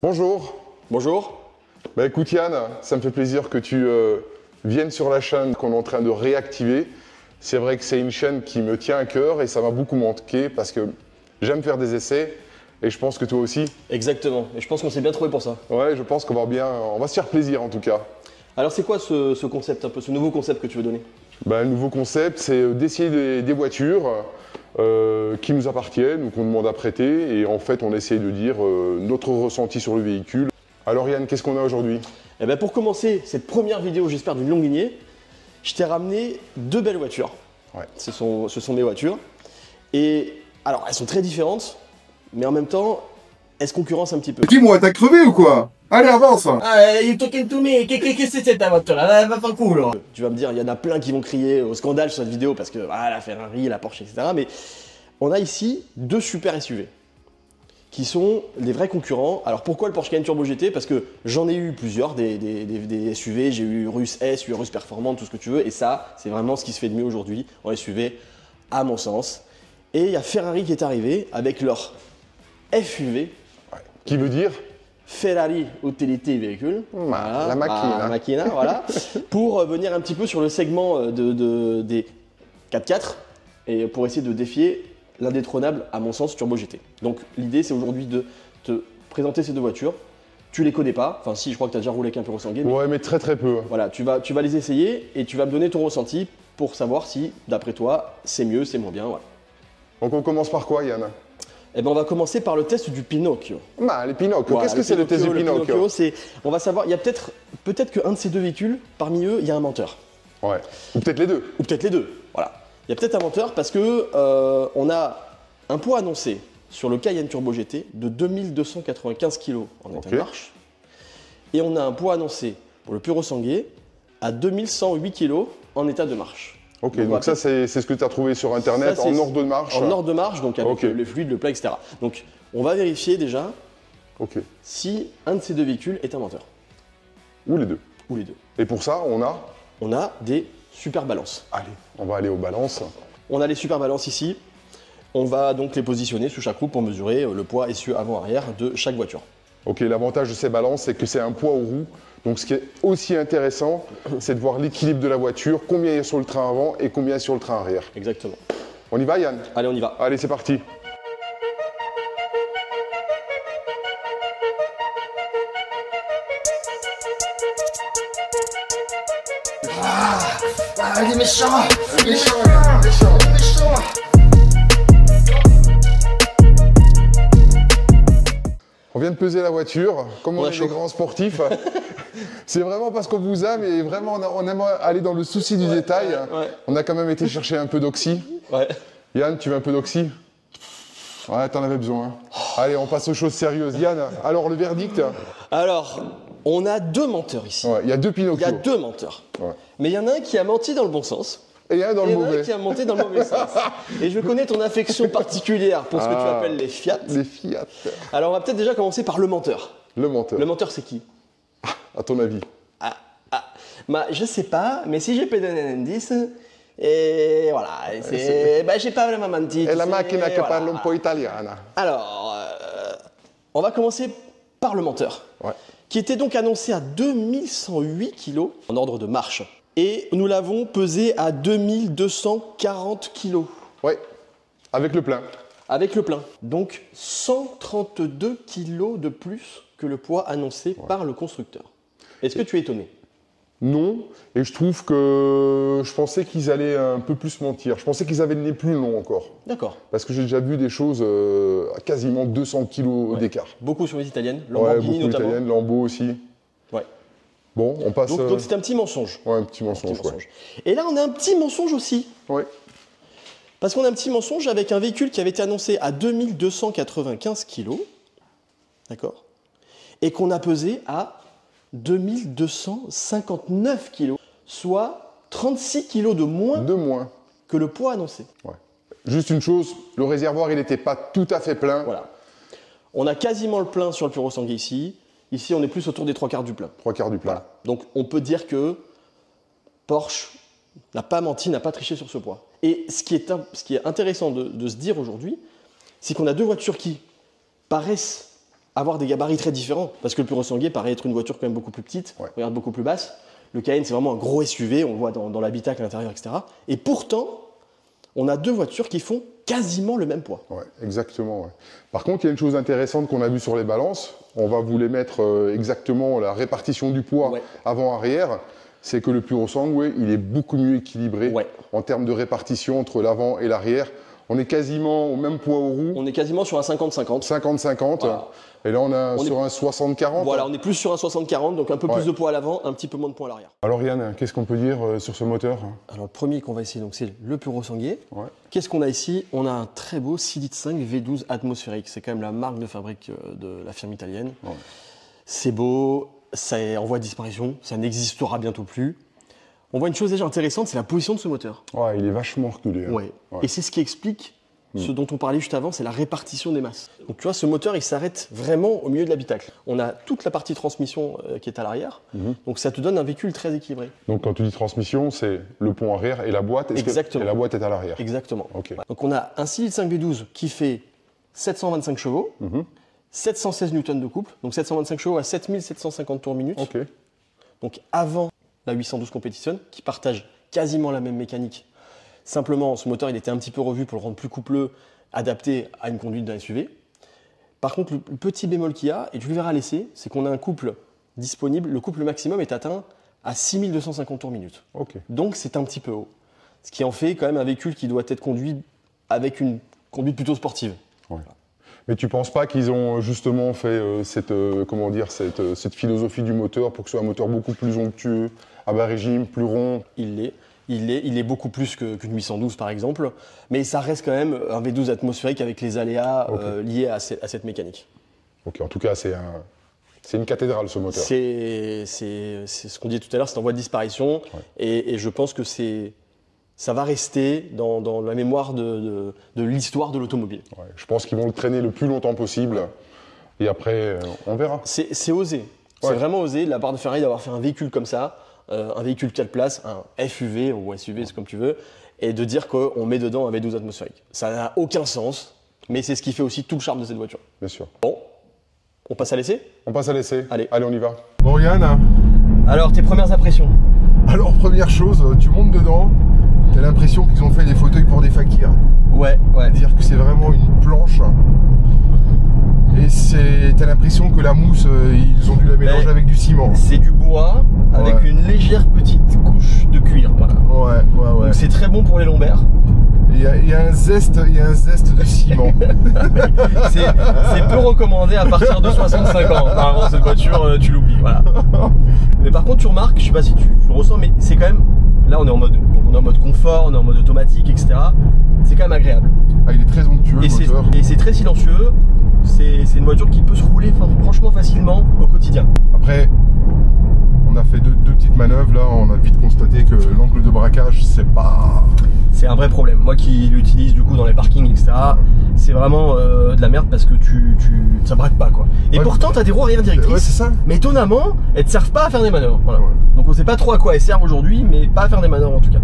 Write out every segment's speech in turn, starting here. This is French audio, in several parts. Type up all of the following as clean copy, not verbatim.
Bonjour. Bonjour. Bah écoute Yann, ça me fait plaisir que tu viennes sur la chaîne qu'on est en train de réactiver. C'est vrai que c'est une chaîne qui me tient à cœur et ça m'a beaucoup manqué parce que j'aime faire des essais et je pense que toi aussi. Exactement, et je pense qu'on s'est bien trouvé pour ça. Ouais, je pense qu'on va se faire plaisir en tout cas. Alors c'est quoi ce concept, un peu, ce nouveau concept que tu veux donner? Bah, le nouveau concept, c'est d'essayer des voitures qui nous appartiennent ou qu'on demande à prêter et en fait on essaye de dire notre ressenti sur le véhicule. Alors Yann, qu'est-ce qu'on a aujourd'hui? Eh bien pour commencer cette première vidéo, j'espère d'une longue lignée, je t'ai ramené deux belles voitures. Ouais. Ce sont mes voitures. Et alors elles sont très différentes, mais en même temps, elles se concurrencent un petit peu. Dis-moi, t'as crevé ou quoi? Allez, avance! Ah, you talking to me? Qu'est-ce que c'est ta voiture là? Va pas cool. Tu vas me dire, il y en a plein qui vont crier au scandale sur cette vidéo parce que la Ferrari, la Porsche, etc. Mais on a ici deux super SUV qui sont les vrais concurrents. Alors pourquoi le Porsche Cayenne Turbo GT? Parce que j'en ai eu plusieurs, des SUV, j'ai eu Urus S, Urus Performante, tout ce que tu veux, et ça, c'est vraiment ce qui se fait de mieux aujourd'hui en SUV, à mon sens. Et il y a Ferrari qui est arrivé avec leur FUV. Ouais. Qui veut dire? Ferrari Utility Vehicle, voilà, la machine. la machina, voilà, pour venir un petit peu sur le segment des 4x4 et pour essayer de défier l'indétrônable, à mon sens, Turbo GT. Donc l'idée, c'est aujourd'hui de te présenter ces deux voitures. Tu les connais pas, enfin si, je crois que tu as déjà roulé avec un Puro Sangue. Ouais, mais très très peu. Voilà, tu vas les essayer et tu vas me donner ton ressenti pour savoir si, d'après toi, c'est mieux, c'est moins bien. Voilà. Donc on commence par quoi Yann? Eh ben, on va commencer par le test du Pinocchio. Bah, les Pinocchio. Voilà, Qu'est-ce que c'est le test du Pinocchio? C'est, on va savoir, il y a peut-être qu'un de ces deux véhicules, parmi eux, il y a un menteur. Ouais. Ou peut-être les deux. Ou peut-être les deux. Voilà. Il y a peut-être un menteur parce que on a un poids annoncé sur le Cayenne Turbo GT de 2295 kg en état de marche. Et on a un poids annoncé pour le Puro Sangue à 2108 kg en état de marche. Ok, donc ça c'est ce que tu as trouvé sur internet Ça, en ordre de marche. En ordre de marche, donc avec le fluide, le plat, etc. Donc on va vérifier déjà si un de ces deux véhicules est un menteur. Ou les deux. Ou les deux. Et pour ça, on a des super balances. Allez, on va aller aux balances. On a les super balances ici. On va donc les positionner sous chaque roue pour mesurer le poids essieu avant-arrière de chaque voiture. Ok, l'avantage de ces balances, c'est que c'est un poids aux roues. Donc ce qui est aussi intéressant, c'est de voir l'équilibre de la voiture, combien il y a sur le train avant et combien il y a sur le train arrière. Exactement. On y va Yann? Allez, on y va. Allez, c'est parti. Il est méchant! Méchant! On vient de peser la voiture, comme on est chaud. des grands sportifs. C'est vraiment parce qu'on vous aime et vraiment on aime aller dans le souci du détail. Ouais. On a quand même été chercher un peu d'oxy. Ouais. Yann, tu veux un peu d'oxy? Ouais, t'en avais besoin. Allez, on passe aux choses sérieuses. Yann, alors le verdict? Alors, on a deux menteurs ici. Ouais, il y a deux Il y Pinocchio. a deux menteurs. Ouais. Mais il y en a un qui a menti dans le bon sens. Et il y en a dans le Et il y en a mauvais. un qui a menti dans le mauvais sens. Et je connais ton affection particulière pour ce que tu appelles les Fiat. Les Fiat. Alors on va peut-être déjà commencer par le menteur. Le menteur. Le menteur, c'est qui? À ton avis? Je sais pas, mais si j'ai pu donner un indice, et voilà, j'ai pas vraiment menti. Et la tu sais, macchina che voilà. parle un po' italiana. Alors, on va commencer par le menteur, qui était donc annoncé à 2108 kg en ordre de marche. Et nous l'avons pesé à 2240 kg. Ouais, avec le plein. Avec le plein. Donc 132 kg de plus que le poids annoncé par le constructeur. Est-ce que tu es étonné? Non, et je trouve que je pensais qu'ils allaient un peu plus mentir. Je pensais qu'ils avaient le nez plus long encore. D'accord. Parce que j'ai déjà vu des choses à quasiment 200 kilos d'écart. Beaucoup sur les italiennes, Ouais, Lamborghini beaucoup notamment. italiennes, Lambo aussi. Ouais. Bon, on passe... Donc c'est un petit mensonge. Ouais, un petit mensonge, Et là, on a un petit mensonge aussi. Ouais. Parce qu'on a un petit mensonge avec un véhicule qui avait été annoncé à 2295 kg. D'accord. Et qu'on a pesé à 2259 kg. Soit 36 kg de moins De moins. que le poids annoncé. Ouais. Juste une chose, le réservoir, il n'était pas tout à fait plein. Voilà. On a quasiment le plein sur le Puro Sangue ici. Ici, on est plus autour des 3/4 du plein. 3/4 du plein. Voilà. Donc, on peut dire que Porsche n'a pas menti, n'a pas triché sur ce poids. Et ce qui est intéressant de se dire aujourd'hui, c'est qu'on a deux voitures qui paraissent avoir des gabarits très différents. Parce que le Puro Sangue paraît être une voiture quand même beaucoup plus petite, Ouais. regarde beaucoup plus basse. Le Cayenne, c'est vraiment un gros SUV, on le voit dans l'habitacle à l'intérieur, etc. Et pourtant, on a deux voitures qui font quasiment le même poids. Ouais, exactement. Ouais. Par contre, il y a une chose intéressante qu'on a vue sur les balances. On va vous les mettre exactement la répartition du poids Ouais. avant-arrière. C'est que le Puro Sangue, il est beaucoup mieux équilibré Ouais. en termes de répartition entre l'avant et l'arrière. On est quasiment au même poids aux roues, On est quasiment sur un 50-50. 50-50. Voilà. Et là, on est On sur un 60-40. Voilà, on est plus sur un 60-40, donc un peu Ouais. plus de poids à l'avant, un petit peu moins de poids à l'arrière. Alors Yann, qu'est-ce qu'on peut dire sur ce moteur? Alors le premier qu'on va essayer, donc c'est le Puro Sangue. Ouais. Qu'est-ce qu'on a ici? On a un très beau 6,5 litres V12 atmosphérique. C'est quand même la marque de fabrique de la firme italienne. Ouais. C'est beau, ça est en voie de disparition, ça n'existera bientôt plus. On voit une chose déjà intéressante, c'est la position de ce moteur. Ouais, il est vachement reculé. hein. Ouais. Ouais. Et c'est ce qui explique ce dont on parlait juste avant, c'est la répartition des masses. Donc tu vois, ce moteur, il s'arrête vraiment au milieu de l'habitacle. On a toute la partie transmission qui est à l'arrière, donc ça te donne un véhicule très équilibré. Donc quand tu dis transmission, c'est le pont arrière et la boîte. Exactement. Et la boîte est à l'arrière. Exactement. Ok. Donc on a un 6,5 V12 qui fait 725 chevaux, 716 newtons de couple, donc 725 chevaux à 7750 tours minute. Ok. Donc avant la 812 Competition, qui partage quasiment la même mécanique. Simplement, ce moteur, il était un petit peu revu pour le rendre plus coupleux, adapté à une conduite d'un SUV. Par contre, le petit bémol qu'il y a, et tu le verras à l'essai, c'est qu'on a un couple disponible. Le couple maximum est atteint à 6250 tours minute. Ok. Donc c'est un petit peu haut. Ce qui en fait quand même un véhicule qui doit être conduit avec une conduite plutôt sportive. Ouais. Mais tu penses pas qu'ils ont justement fait cette philosophie du moteur pour que ce soit un moteur beaucoup plus onctueux, à bas régime, plus rond? Il est beaucoup plus qu'une 812 par exemple, mais ça reste quand même un V12 atmosphérique avec les aléas Ok. liés à cette mécanique. Ok, en tout cas, c'est une cathédrale ce moteur. C'est ce qu'on disait tout à l'heure, c'est en voie de disparition, et je pense que ça va rester dans la mémoire de l'histoire de l'automobile. Ouais, je pense qu'ils vont le traîner le plus longtemps possible. Et après, on verra. C'est osé, c'est Ouais. vraiment osé de la part de Ferrari d'avoir fait un véhicule comme ça, un véhicule 4 places, un FUV ou SUV, c'est comme tu veux, et de dire qu'on met dedans un V12 atmosphérique. Ça n'a aucun sens, mais c'est ce qui fait aussi tout le charme de cette voiture. Bien sûr. Bon, on passe à l'essai? On passe à l'essai. Allez. Allez, on y va. Bon Yann, Alors, tes premières impressions? alors première chose, tu montes dedans, t'as l'impression qu'ils ont fait des fauteuils pour des fakirs. Ouais. C'est-à-dire que c'est vraiment une planche. Et t'as l'impression que la mousse, ils ont dû la mélanger Mais- avec du ciment. C'est du bois avec Ouais. une légère petite couche de cuir. Voilà. Ouais. Donc c'est très bon pour les lombaires. Il y a un zeste de ciment. C'est peu recommandé à partir de 65 ans. Normalement, cette voiture, tu l'oublies. Voilà. Mais par contre, tu remarques, je sais pas si tu le ressens, mais c'est quand même. Là, on est en mode confort, on est en mode automatique, etc. C'est quand même agréable. Ah, il est très onctueux Et le moteur. c'est très silencieux. C'est une voiture qui peut se rouler franchement facilement au quotidien. Après, on a fait deux petites manœuvres là, on a vite constaté que l'angle de braquage, c'est pas... C'est un vrai problème. Moi qui l'utilise du coup dans les parkings, etc., c'est vraiment de la merde parce que ça braque pas quoi. Et Ouais, pourtant, t'as des roues arrière directrices. Ouais, c'est ça. Mais étonnamment, elles ne servent pas à faire des manœuvres. Voilà. Ouais. Donc on sait pas trop à quoi elles servent aujourd'hui, mais pas à faire des manœuvres en tout cas.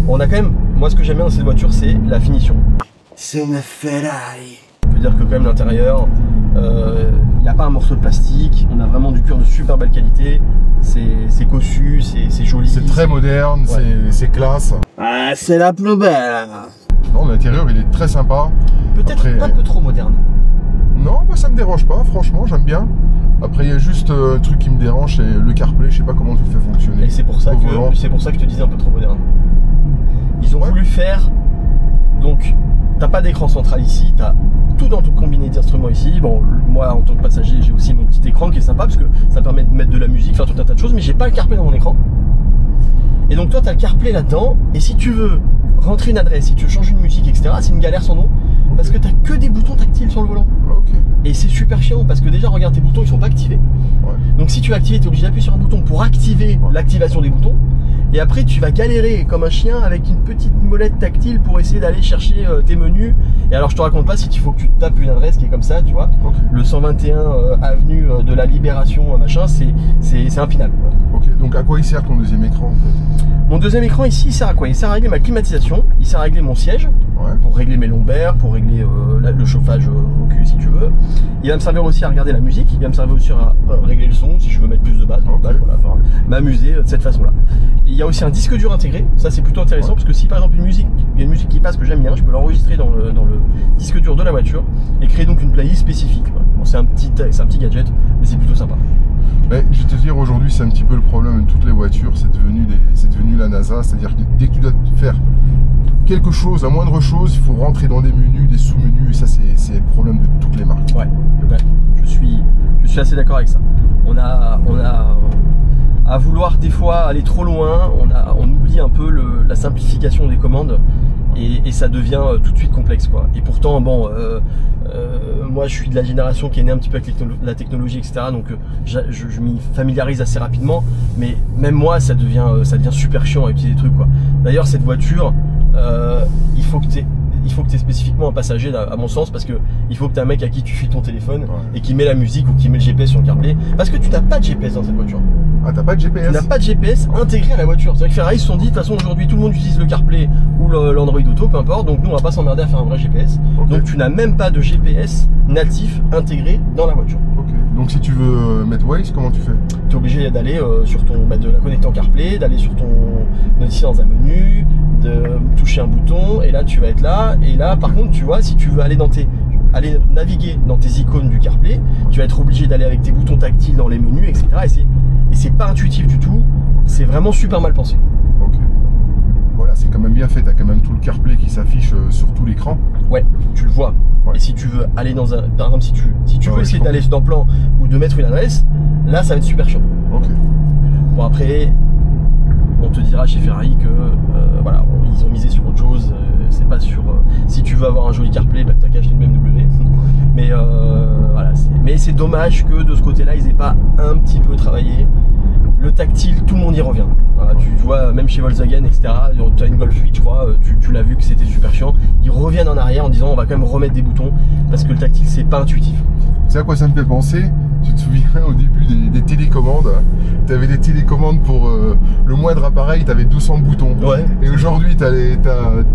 On a quand même, moi ce que j'aime bien dans cette voiture, c'est la finition. C'est une Ferrari. On peut dire que quand même l'intérieur, il n'y a pas un morceau de plastique, on a vraiment du cuir de super belle qualité, c'est cossu, c'est joli. C'est très moderne, Ouais. c'est classe. Ah, c'est la plus belle. Non, l'intérieur, il est très sympa. Peut-être Après- un peu trop moderne. Non, moi ça me dérange pas, franchement, j'aime bien. Après, il y a juste un truc qui me dérange, c'est le CarPlay, je sais pas comment tu le fais fonctionner. Et c'est pour ça Au volant. que je te disais un peu trop moderne. Ils ont Ouais. voulu faire, donc t'as pas d'écran central ici, t'as tout dans ton combiné d'instruments ici. Bon, moi en tant que passager, j'ai aussi mon petit écran qui est sympa parce que ça permet de mettre de la musique, faire tout un tas de choses, mais j'ai pas le CarPlay dans mon écran. Et donc toi t'as le CarPlay là-dedans, et si tu veux rentrer une adresse, si tu veux changer une musique, etc., c'est une galère sans nom, parce que t'as que des boutons tactiles sur le volant. Ah, ok. Et c'est super chiant parce que déjà regarde tes boutons, ils sont pas activés. Ouais. Donc si tu veux activer, tu es obligé d'appuyer sur un bouton pour activer Ouais. l'activation des boutons. Et après tu vas galérer comme un chien avec une petite molette tactile pour essayer d'aller chercher tes menus. Et alors je te raconte pas si il faut que tu tapes une adresse qui est comme ça, tu vois. Ok. Le 121 avenue de la Libération, machin, c'est impinable. Ok, donc à quoi il sert ton deuxième écran en fait? Mon deuxième écran ici, il sert à quoi? Il sert à régler ma climatisation, il sert à régler mon siège, Ouais. pour régler mes lombaires, pour régler le chauffage au cul si tu veux. Il va me servir aussi à regarder la musique, il va me servir aussi à régler le son si je veux mettre plus de basse, Ok. voilà, enfin, m'amuser de cette façon-là. Il y a aussi un disque dur intégré, ça c'est plutôt intéressant parce que si par exemple il y a une musique qui passe que j'aime bien, je peux l'enregistrer dans le disque dur de la voiture et créer donc une playlist spécifique. Voilà. Bon, c'est un petit gadget, mais c'est plutôt sympa. Mais je vais te dire, aujourd'hui, c'est un petit peu le problème de toutes les voitures, c'est devenu la NASA, c'est-à-dire que dès que tu dois faire quelque chose, la moindre chose, il faut rentrer dans des menus, des sous-menus, et ça, c'est le problème de toutes les marques. Ouais, je suis assez d'accord avec ça. On a à vouloir des fois aller trop loin, on oublie un peu la simplification des commandes et ça devient tout de suite complexe quoi. Et pourtant bon, moi je suis de la génération qui est née un petit peu avec la technologie etc. Donc je m'y familiarise assez rapidement, mais même moi ça devient super chiant à utiliser des trucs quoi. D'ailleurs cette voiture, il faut que tu aies spécifiquement un passager à mon sens parce que il faut que tu aies un mec à qui tu files ton téléphone et qui met la musique ou qui met le GPS sur le CarPlay parce que tu n'as pas de GPS dans cette voiture. Ah, t'as pas de GPS? Tu n'as pas de GPS intégré à la voiture. C'est vrai que Ferrari se sont dit de toute façon aujourd'hui tout le monde utilise le CarPlay ou l'Android Auto, peu importe, donc nous on va pas s'emmerder à faire un vrai GPS. Okay. Donc tu n'as même pas de GPS natif intégré dans la voiture. Ok, donc si tu veux mettre Waze, comment tu fais? Tu es obligé d'aller sur de la connecter en CarPlay, d'aller sur ton ici dans un menu, de toucher un bouton et là tu vas être là. Et là par contre tu vois si tu veux aller naviguer dans tes icônes du CarPlay, tu vas être obligé d'aller avec tes boutons tactiles dans les menus, etc. Et c'est pas intuitif du tout, c'est vraiment super mal pensé. Ok. Voilà, c'est quand même bien fait, t'as quand même tout le CarPlay qui s'affiche sur tout l'écran. Ouais, tu le vois. Ouais. Et si tu veux aller dans un... Par exemple, si tu veux Ouais, essayer d'aller dans le plan ou de mettre une adresse, là ça va être super chiant. Ok. Bon après, on te dira chez Ferrari que voilà, ils ont misé sur autre chose, c'est pas sur... si tu veux avoir un joli CarPlay, bah, t'as qu'à acheter une BMW. Mais voilà, c'est dommage que de ce côté-là, ils aient pas un petit peu travaillé. Le tactile, tout le monde y revient. Voilà, tu vois, même chez Volkswagen, etc., tu as une Golf 8, je crois, tu l'as vu que c'était super chiant. Ils reviennent en arrière en disant on va quand même remettre des boutons parce que le tactile, c'est pas intuitif. C'est à quoi ça me fait penser? Tu te souviens au début des télécommandes? Tu avais des télécommandes pour le moindre appareil, tu avais 200 boutons. Ouais. Et aujourd'hui, tu as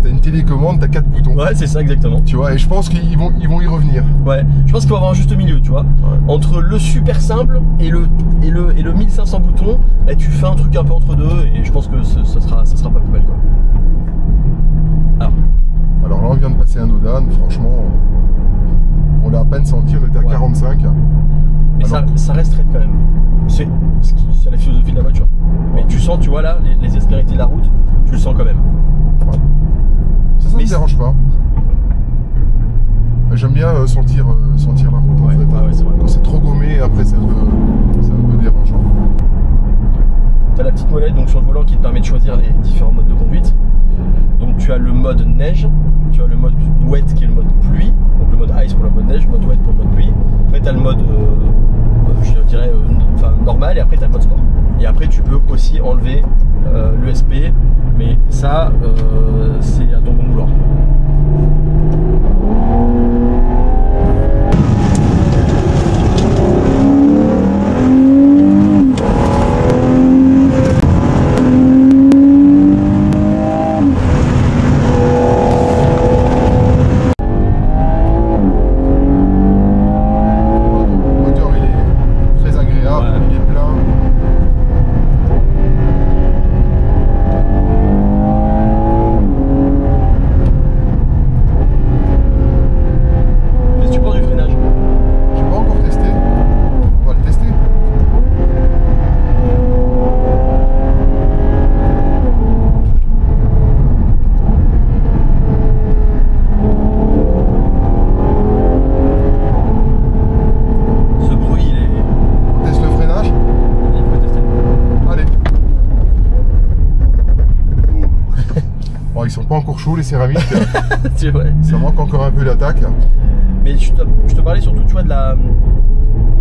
une télécommande, tu as 4 boutons. Ouais, c'est ça exactement. Tu vois, et je pense qu'ils vont y revenir. Ouais, je pense qu'il va y avoir un juste milieu, tu vois. Ouais. Entre le super simple et le 1500 boutons, bah, tu fais un truc un peu entre deux et je pense que ça sera pas plus mal quoi. Alors là, on vient de passer un Odan, franchement, on l'a à peine senti, on était à 45. Mais Alors, ça reste raide quand même. C'est la philosophie de la voiture. Mais tu sens, tu vois là, les aspérités de la route, tu le sens quand même. ça mais me dérange pas. J'aime bien sentir la route en fait. Ouais, c'est vrai. Quand c'est trop gommé, après c'est un peu dérangeant. Tu as la petite molette donc sur le volant qui te permet de choisir les différents modes de conduite. Donc tu as le mode neige, tu as le mode wet qui est le mode pluie, donc le mode ice pour le mode neige, le mode wet pour le mode pluie. Après tu as le mode je dirais normal et après tu as le mode sport. Et après tu peux aussi enlever l'ESP, mais ça c'est à ton bon vouloir. Ils sont pas encore chauds les céramiques. C'est vrai. Ça manque encore un peu d'attaque. Mais je te parlais surtout tu vois, de la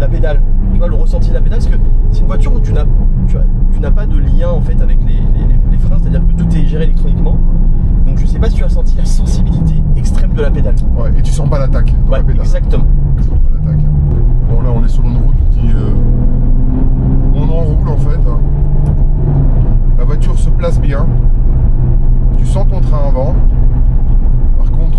pédale. Tu vois le ressenti de la pédale, parce que c'est une voiture où tu n'as pas de lien en fait avec les freins, c'est-à-dire que tout est géré électroniquement. Donc je sais pas si tu as senti la sensibilité extrême de la pédale. Ouais, et tu sens pas l'attaque dans la pédale. Exactement. Tu sens pas l'attaque. Bon là on est sur une route qui on enroule en fait. La voiture se place bien. Tu sens ton train avant. Par contre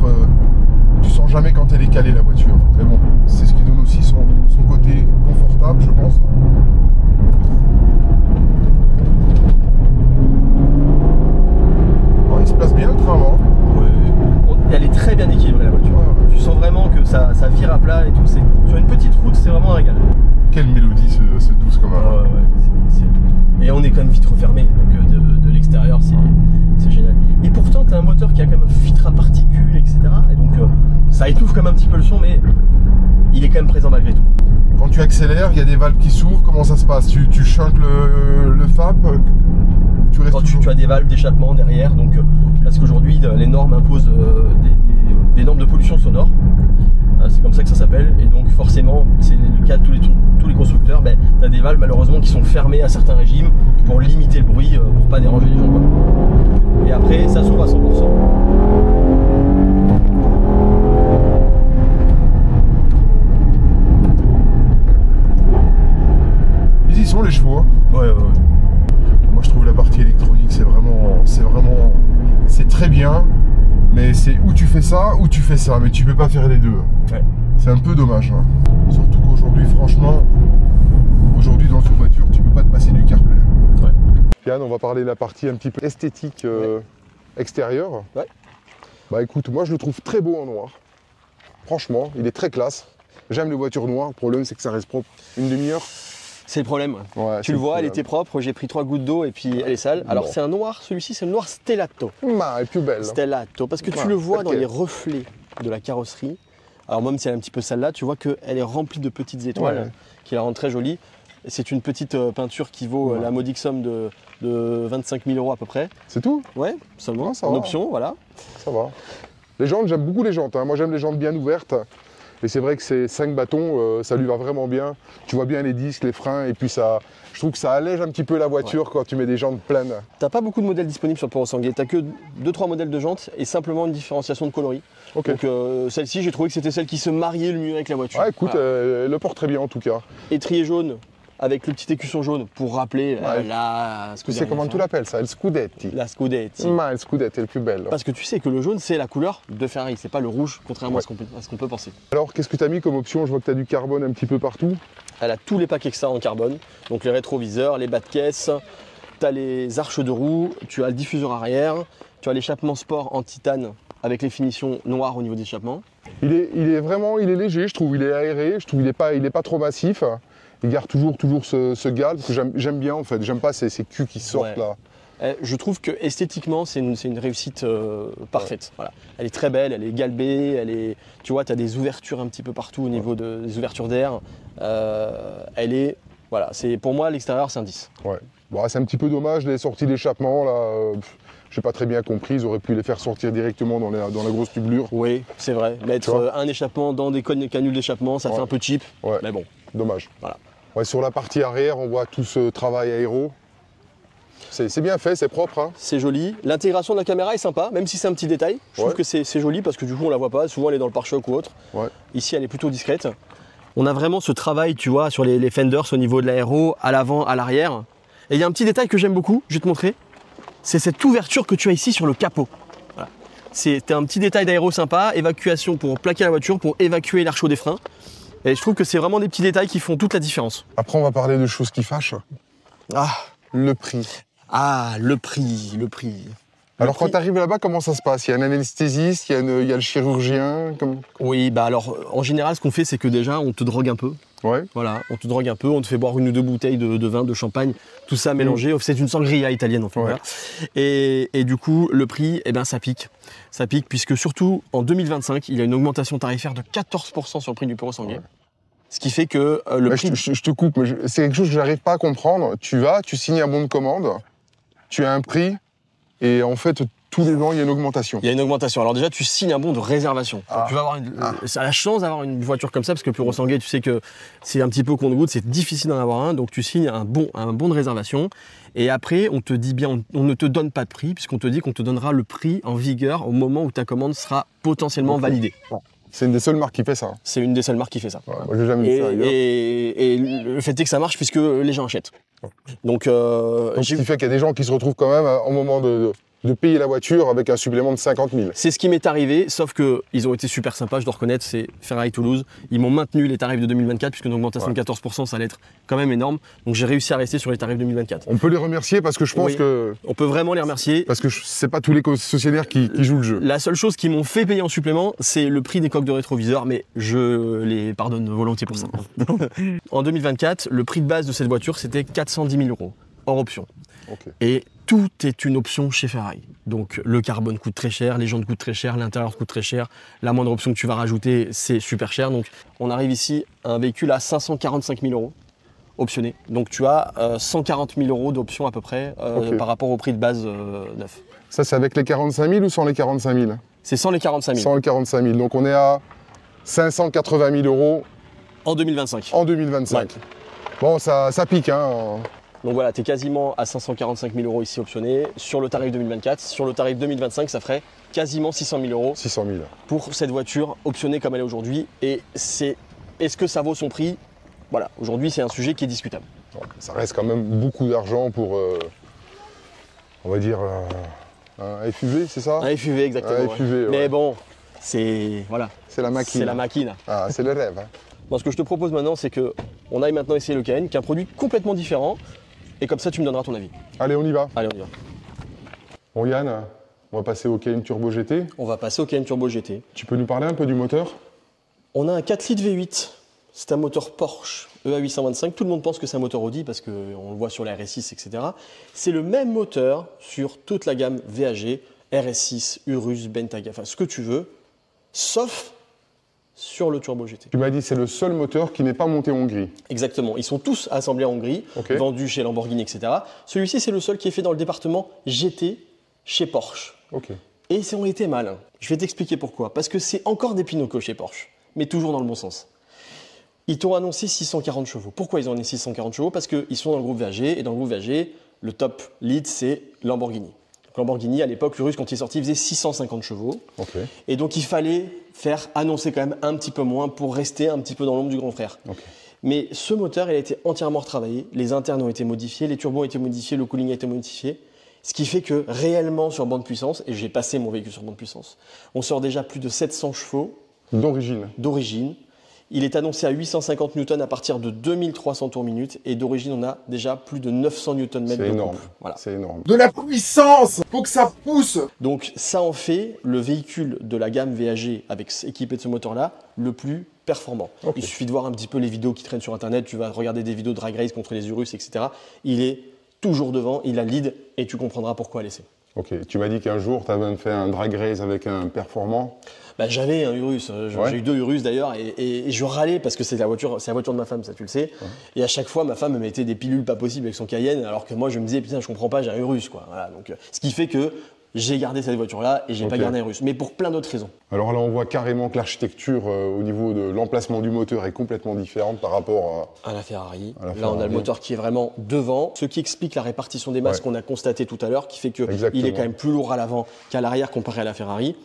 Quelle mélodie ce 12 comme un. Ouais, et on est quand même vitre fermée, donc de l'extérieur c'est génial. Et pourtant tu as un moteur qui a quand même un filtre à particules, etc. Et donc ça étouffe quand même un petit peu le son, mais il est quand même présent malgré tout. Quand tu accélères, il y a des valves qui s'ouvrent, comment ça se passe? Tu chantes le FAP? Quand tu as des valves d'échappement derrière, donc parce qu'aujourd'hui les normes imposent des normes de pollution sonore, c'est comme ça que ça s'appelle, et donc forcément c'est le cas de tous les constructeurs, ben, tu as des valves malheureusement qui sont fermées à certains régimes pour limiter le bruit, pour pas déranger les gens, quoi. Et après ça s'ouvre à 100%. Ils y sont les chevaux, hein. Ouais. Moi je trouve la partie électronique c'est très bien, mais c'est où tu fais ça, mais tu peux pas faire les deux. Ouais. C'est un peu dommage, hein. Surtout qu'aujourd'hui, franchement, dans une voiture, tu peux pas te passer du CarPlay. Ouais. Yann, on va parler de la partie un petit peu esthétique extérieure. Ouais. Bah écoute, moi je le trouve très beau en noir. Franchement, il est très classe. J'aime les voitures noires, le problème c'est que ça reste propre une demi-heure. C'est le problème. Ouais, tu le vois, elle était propre, j'ai pris 3 gouttes d'eau et puis elle est sale. Alors c'est un noir, celui-ci c'est le noir Stellato. Elle est plus belle. Stellato, parce que tu le vois dans les reflets de la carrosserie. Alors même si elle est un petit peu sale là, tu vois qu'elle est remplie de petites étoiles qui la rendent très jolie. C'est une petite peinture qui vaut la modique somme de 25 000 € à peu près. C'est tout? Ouais, seulement, ça en va. option, voilà. Ça va. Les jantes, j'aime beaucoup les jantes, hein. Moi j'aime les jantes bien ouvertes. Et c'est vrai que ces 5 bâtons, ça lui va vraiment bien. Tu vois bien les disques, les freins, et puis ça, je trouve que ça allège un petit peu la voiture quand tu mets des jantes pleines. T'as pas beaucoup de modèles disponibles sur le Puro Sanguier, t'as que 2-3 modèles de jantes et simplement une différenciation de coloris. Okay. Donc celle-ci, j'ai trouvé que c'était celle qui se mariait le mieux avec la voiture. Ouais, écoute, elle le porte très bien en tout cas. Étrier jaune avec le petit écusson jaune pour rappeler la Tu sais comment tu l'appelles ça? El Scudetti. La Scudetti. El Scudetti est le plus belle. Parce que tu sais que le jaune, c'est la couleur de Ferrari, c'est pas le rouge, contrairement à ce qu'on peut penser. Alors, qu'est-ce que tu as mis comme option? Je vois que tu as du carbone un petit peu partout. Elle a tous les packs extra en carbone, donc les rétroviseurs, les bas de caisse, tu as les arches de roue, tu as le diffuseur arrière, tu as l'échappement sport en titane avec les finitions noires au niveau des échappements. Il est léger, je trouve. Il est aéré, je trouve. Il est pas trop massif. Il garde toujours ce galbe que j'aime bien en fait. J'aime pas ces culs qui sortent là. Je trouve que esthétiquement c'est une réussite parfaite. Voilà. Elle est très belle, elle est galbée, tu vois, tu as des ouvertures un petit peu partout au niveau des ouvertures d'air. Pour moi l'extérieur c'est un 10. Ouais. Bon, c'est un petit peu dommage les sorties d'échappement là. J'ai pas très bien compris, ils auraient pu les faire sortir directement dans la grosse tubulure. Oui, c'est vrai. Mettre un échappement dans des canules d'échappement, ça fait un peu cheap. Ouais. Mais bon. Dommage. Voilà. Ouais, sur la partie arrière, on voit tout ce travail aéro. C'est bien fait, c'est propre. Hein. C'est joli. L'intégration de la caméra est sympa, même si c'est un petit détail. Je trouve que c'est joli parce que du coup on la voit pas. Souvent elle est dans le pare-choc ou autre. Ouais. Ici elle est plutôt discrète. On a vraiment ce travail, tu vois, sur les fenders au niveau de l'aéro, à l'avant, à l'arrière. Et il y a un petit détail que j'aime beaucoup, je vais te montrer. C'est cette ouverture que tu as ici sur le capot. Voilà. C'est un petit détail d'aéro sympa, évacuation pour plaquer la voiture, pour évacuer l'air chaud des freins. Et je trouve que c'est vraiment des petits détails qui font toute la différence. Après, on va parler de choses qui fâchent. Le prix. Le prix. Alors quand tu arrives là-bas, comment ça se passe? Il y a un anesthésiste, il y a le chirurgien Oui, alors en général, ce qu'on fait, c'est que déjà, on te drogue un peu. Ouais. Voilà, on te drogue un peu, on te fait boire 1 ou 2 bouteilles de vin, de champagne, tout ça mélangé. C'est une sangria italienne en fait. Ouais. Voilà. Et du coup, le prix, ça pique. Ça pique puisque surtout en 2025, il y a une augmentation tarifaire de 14% sur le prix du Puro Sanguier. Ouais. Ce qui fait que le prix... Je te coupe, mais c'est quelque chose que je n'arrive pas à comprendre. Tu signes un bon de commande, tu as un prix, et en fait, tous les ans, il y a une augmentation. Il y a une augmentation. Alors déjà, tu signes un bon de réservation. Tu vas avoir la chance d'avoir une voiture comme ça, parce que le Puro Sanguier, tu sais que c'est un petit peu compte-goutte, c'est difficile d'en avoir un, donc tu signes un bon de réservation. Et après, on te dit bien, on ne te donne pas de prix, puisqu'on te dit qu'on te donnera le prix en vigueur au moment où ta commande sera potentiellement validée. Bon. C'est une des seules marques qui fait ça. C'est une des seules marques qui fait ça. Ouais, moi, j'ai jamais vu ça ailleurs. Et le fait est que ça marche puisque les gens achètent. Donc ce qui fait qu'il y a des gens qui se retrouvent quand même au moment de payer la voiture avec un supplément de 50 000. C'est ce qui m'est arrivé, sauf qu'ils ont été super sympas, je dois reconnaître, c'est Ferrari Toulouse. Ils m'ont maintenu les tarifs de 2024, puisque une augmentation de 14%, ça allait être quand même énorme. Donc j'ai réussi à rester sur les tarifs 2024. On peut les remercier parce que je pense que... On peut vraiment les remercier. Parce que c'est pas tous les concessionnaires qui jouent le jeu. La seule chose qu'ils m'ont fait payer en supplément, c'est le prix des coques de rétroviseur, mais je les pardonne volontiers pour ça. En 2024, le prix de base de cette voiture, c'était 410 000 €, hors option. Okay. Et tout est une option chez Ferrari. Donc le carbone coûte très cher, les jantes coûtent très cher, l'intérieur coûte très cher, la moindre option que tu vas rajouter, c'est super cher. Donc on arrive ici à un véhicule à 545 000 €, optionné. Donc tu as 140 000 € d'options à peu près par rapport au prix de base neuf. Ça, c'est avec les 45 000 ou sans les 45 000? C'est sans les 45 000. Sans les 45 000. Donc on est à 580 000 € en 2025. En 2025. Ouais. Bon, ça pique, hein. Donc voilà, tu es quasiment à 545 000 € ici optionné sur le tarif 2024. Sur le tarif 2025, ça ferait quasiment 600 000 €. 600 000. Pour cette voiture optionnée comme elle est aujourd'hui. Et est-ce que ça vaut son prix? Voilà, aujourd'hui, c'est un sujet qui est discutable. Ça reste quand même beaucoup d'argent pour, on va dire, un FUV, c'est ça? Un FUV, exactement. Un FUV, ouais. Mais bon, c'est voilà. C'est la machine. C'est la machine. Ah, c'est le rêve. Hein. Bon, ce que je te propose maintenant, c'est qu'on aille maintenant essayer le Cayenne, qui est un produit complètement différent. Et comme ça, tu me donneras ton avis. Allez, on y va. Allez, on y va. Bon, Yann, on va passer au Cayenne Turbo GT. On va passer au Cayenne Turbo GT. Tu peux nous parler un peu du moteur? On a un 4 litres V8. C'est un moteur Porsche EA825. Tout le monde pense que c'est un moteur Audi parce qu'on le voit sur la RS6, etc. C'est le même moteur sur toute la gamme VAG, RS6, Urus, Bentayga, enfin ce que tu veux, sauf sur le Turbo GT. Tu m'as dit que c'est le seul moteur qui n'est pas monté en Hongrie. Exactement. Ils sont tous assemblés en Hongrie, vendus chez Lamborghini, etc. Celui-ci, c'est le seul qui est fait dans le département GT chez Porsche. Et ils ont été malins. Je vais t'expliquer pourquoi. Parce que c'est encore des Pinocchio chez Porsche, mais toujours dans le bon sens. Ils t'ont annoncé 640 chevaux. Pourquoi ils ont annoncé 640 chevaux? Parce qu'ils sont dans le groupe VAG, et dans le groupe VAG, le top lead, c'est Lamborghini. Donc Lamborghini, à l'époque, l'Urus, quand il est sorti, il faisait 650 chevaux. Et donc, il fallait faire annoncer quand même un petit peu moins pour rester un petit peu dans l'ombre du grand frère. Mais ce moteur, il a été entièrement retravaillé. Les internes ont été modifiés, les turbos ont été modifiés, le cooling a été modifié. Ce qui fait que réellement, sur bande puissance, et j'ai passé mon véhicule sur bande puissance, on sort déjà plus de 700 chevaux. D'origine. Il est annoncé à 850 Newton à partir de 2300 tours minute et d'origine on a déjà plus de 900 Nm de énorme. couple. Voilà. C'est énorme. De la puissance, faut que ça pousse. Donc ça en fait le véhicule de la gamme VAG équipé de ce moteur-là le plus performant. Il suffit de voir un petit peu les vidéos qui traînent sur internet, tu vas regarder des vidéos de drag race contre les Urus, etc. Il est toujours devant, il a le lead et tu comprendras pourquoi laisser. Tu m'as dit qu'un jour tu avais fait un drag race avec un performant. J'avais un Urus, j'ai eu 2 Urus d'ailleurs et je râlais parce que c'est la voiture de ma femme, ça tu le sais. Et à chaque fois ma femme me mettait des pilules pas possibles avec son Cayenne alors que moi je me disais putain je comprends pas, j'ai un Urus quoi. Voilà, donc, ce qui fait que j'ai gardé cette voiture-là et j'ai pas gardé un Urus, mais pour plein d'autres raisons. Alors là on voit carrément que l'architecture au niveau de l'emplacement du moteur est complètement différente par rapport à la Ferrari. Là on a le moteur qui est vraiment devant, ce qui explique la répartition des masses qu'on a constaté tout à l'heure, qui fait qu'il est quand même plus lourd à l'avant qu'à l'arrière comparé à la Ferrari.